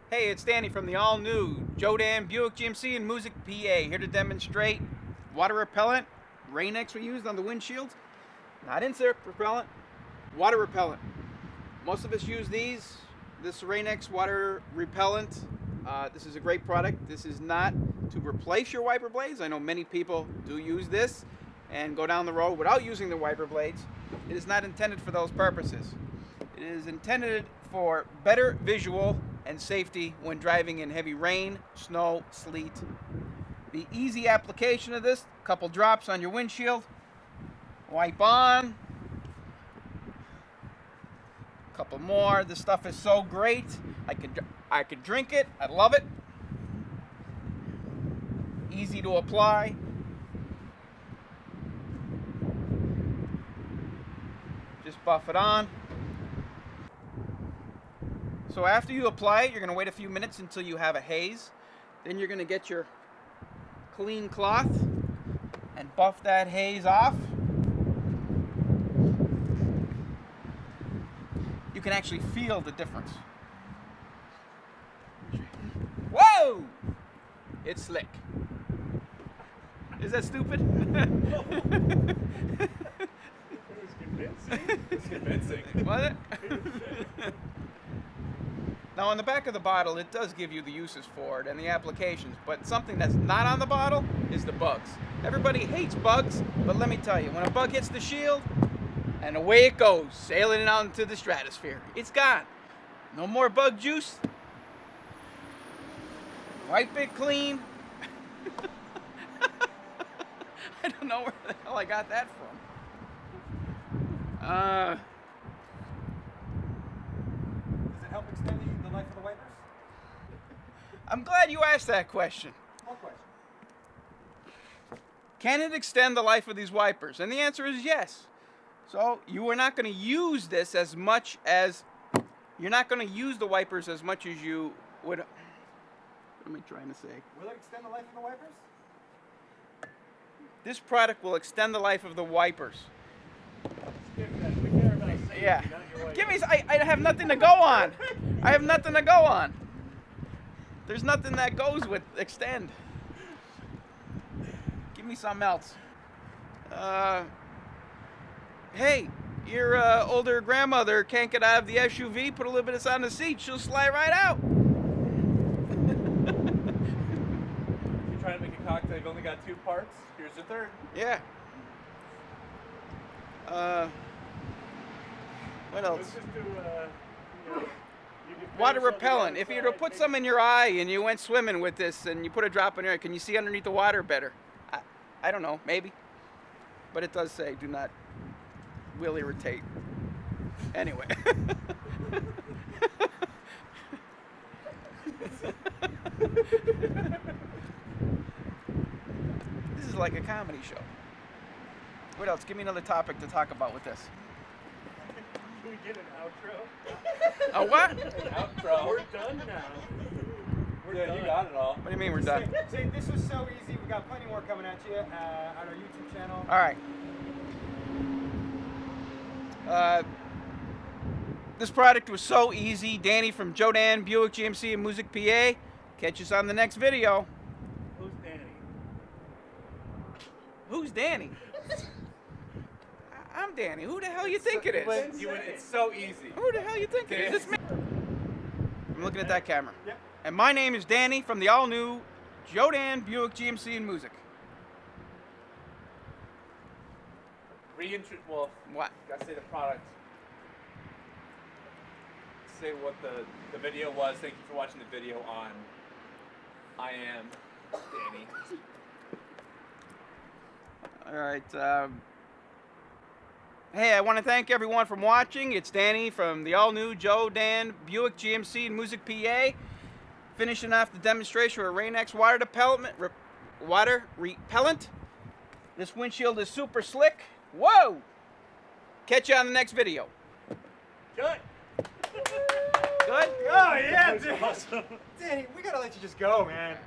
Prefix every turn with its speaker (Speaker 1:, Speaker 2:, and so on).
Speaker 1: Hey, it's Danny from the all-new Jodan Buick GMC in Moosic, PA, here to demonstrate water repellent. Rain-X we used on the windshield. Not insect repellent, water repellent. Most of us use this Rain-X water repellent. This is a great product. This is not to replace your wiper blades. I know many people do use this and go down the road without using the wiper blades. It is not intended for those purposes. It is intended for better visual and safety when driving in heavy rain, snow, sleet. The easy application of this, a couple drops on your windshield, wipe on, a couple more. This stuff is so great. I could drink it. I love it. Easy to apply. Just buff it on. So after you apply it, you're going to wait a few minutes until you have a haze. Then you're going to get your clean cloth and buff that haze off. You can actually feel the difference. Whoa! It's slick. Is that stupid?
Speaker 2: It was convincing. It's convincing.
Speaker 1: Was it? Now on the back of the bottle, it does give you the uses for it and the applications, but something that's not on the bottle is the bugs. Everybody hates bugs, but let me tell you, when a bug hits the shield, and away it goes, sailing out into the stratosphere. It's gone. No more bug juice. Wipe it clean. I don't know where the hell I got that from.
Speaker 2: Does it help extend the life of the wipers?
Speaker 1: I'm glad you asked that question.
Speaker 2: What question?
Speaker 1: Can it extend the life of these wipers? And the answer is yes. So you are not going to use this as much as, you're not going to use the wipers as much as you would. What am I trying to say?
Speaker 2: Will it extend the life of the wipers?
Speaker 1: This product will extend the life of the wipers.
Speaker 2: We care about safety,
Speaker 1: Yeah.
Speaker 2: not your wipers.
Speaker 1: Give me, I have nothing to go on. I have nothing to go on. There's nothing that goes with extend. Give me something else. Hey, your older grandmother can't get out of the SUV, put a little bit of this on the seat, she'll slide right out.
Speaker 2: You're trying to make a cocktail, you've only got 2 parts. Here's the third.
Speaker 1: Yeah. What else?
Speaker 2: Let's just do, you can
Speaker 1: Water
Speaker 2: finish on the
Speaker 1: repellent.
Speaker 2: other
Speaker 1: If you were to
Speaker 2: side.
Speaker 1: put some in your eye and you went swimming with this and you put a drop in your eye, can you see underneath the water better? I don't know, maybe. But it does say do not will irritate. Anyway. This is like a comedy show. What else? Give me another topic to talk about with this.
Speaker 2: Can we get an outro?
Speaker 1: A what?
Speaker 2: An outro. We're done now. We're done. You got it all.
Speaker 1: What do you mean we're done?
Speaker 3: Say, this was so easy. We got plenty more coming at you on our YouTube channel.
Speaker 1: All right. This product was so easy. Danny from Jodan Buick GMC in Moosic, PA. Catch us on the next video.
Speaker 2: Who's Danny?
Speaker 1: Who's Danny? I'm Danny. Who the hell you think it is?
Speaker 2: It's so easy.
Speaker 1: Who the hell you think it is? It's me. I'm looking at that camera.
Speaker 3: Yep.
Speaker 1: And my name is Danny from the all-new Jodan Buick GMC in Moosic.
Speaker 2: Well,
Speaker 1: What?
Speaker 2: gotta say the product. Say what the video was. Thank you for watching the video on I Am Danny.
Speaker 1: All right. Hey, I want to thank everyone for watching. It's Danny from the all-new Jodan Buick GMC in Moosic, PA. Finishing off the demonstration with Rain-X water repellent. This windshield is super slick. Whoa! Catch you on the next video.
Speaker 2: Good.
Speaker 1: Good?
Speaker 3: Oh, yeah, dude.
Speaker 2: Awesome.
Speaker 3: Danny, we gotta let you just go, man.